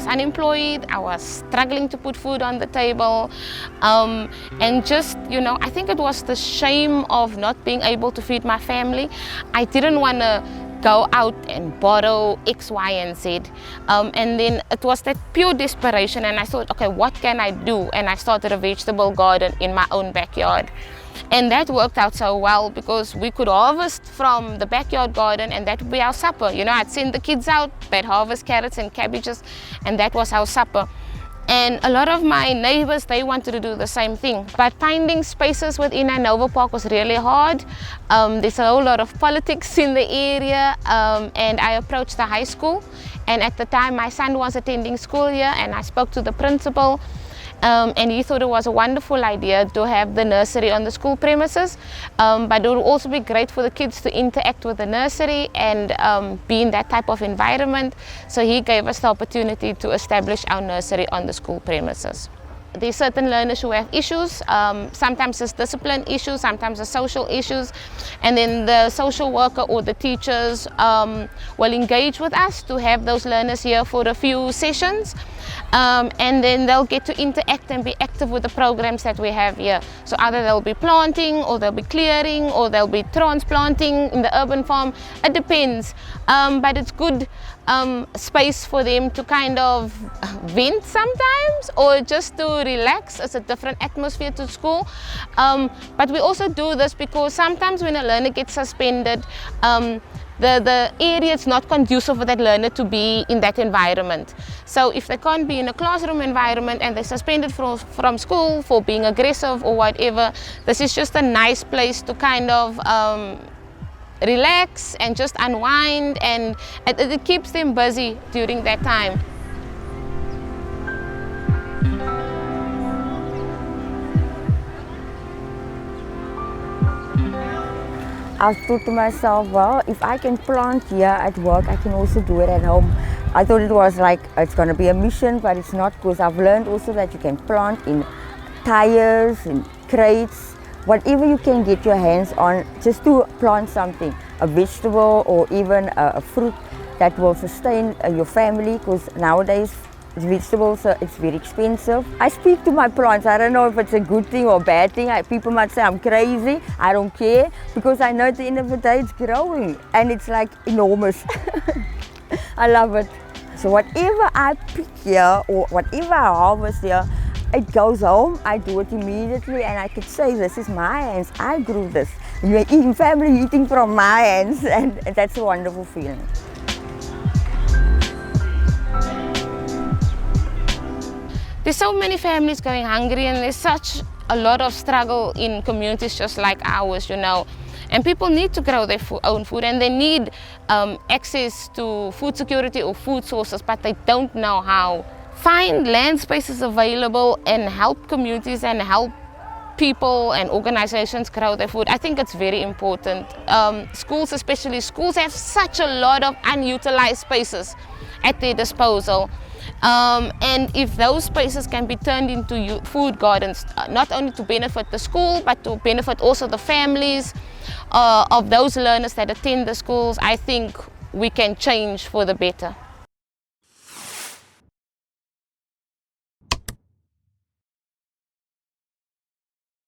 was unemployed, I was struggling to put food on the table, and just, I think it was the shame of not being able to feed my family. I didn't want to go out and borrow X, Y, and Z. And then it was that pure desperation, and I thought, okay, what can I do? And I started a vegetable garden in my own backyard. And that worked out so well because we could harvest from the backyard garden, and that would be our supper. I'd send the kids out, they'd harvest carrots and cabbages, and that was our supper. And a lot of my neighbors, they wanted to do the same thing. But finding spaces within Hanover Park was really hard. There's a whole lot of politics in the area, and I approached the high school. And at the time, my son was attending school here, and I spoke to the principal. And he thought it was a wonderful idea to have the nursery on the school premises, but it would also be great for the kids to interact with the nursery and be in that type of environment. So he gave us the opportunity to establish our nursery on the school premises. There's certain learners who have issues, sometimes it's discipline issues, sometimes it's social issues, and then the social worker or the teachers will engage with us to have those learners here for a few sessions, and then they'll get to interact and be active with the programs that we have here. So either they'll be planting, or they'll be clearing, or they'll be transplanting in the urban farm. It depends, but it's good space for them to kind of vent sometimes, or just to relax. It's a different atmosphere to school, but we also do this because sometimes when a learner gets suspended, the area is not conducive for that learner to be in that environment. So if they can't be in a classroom environment and they're suspended from school for being aggressive or whatever, this is just a nice place to kind of relax and just unwind, and it keeps them busy during that time. I thought to myself, well, if I can plant here at work, I can also do it at home. I thought it was like, it's going to be a mission, but it's not, because I've learned also that you can plant in tires, in crates, whatever you can get your hands on, just to plant something, a vegetable or even a fruit that will sustain your family, because nowadays vegetables, it's very expensive. I speak to my plants. I don't know if it's a good thing or a bad thing. People might say I'm crazy. I don't care, because I know at the end of the day it's growing and it's like enormous. I love it. So whatever I pick here or whatever I harvest here, it goes home, I do it immediately, and I could say, this is my hands, I grew this. You're eating, family eating from my hands, and that's a wonderful feeling. There's so many families going hungry, and there's such a lot of struggle in communities just like ours, And people need to grow their own food, and they need access to food security or food sources, but they don't know how. Find land spaces available and help communities and help people and organizations grow their food. I think it's very important. Schools, especially schools, have such a lot of unutilized spaces at their disposal. And if those spaces can be turned into food gardens, not only to benefit the school, but to benefit also the families of those learners that attend the schools, I think we can change for the better.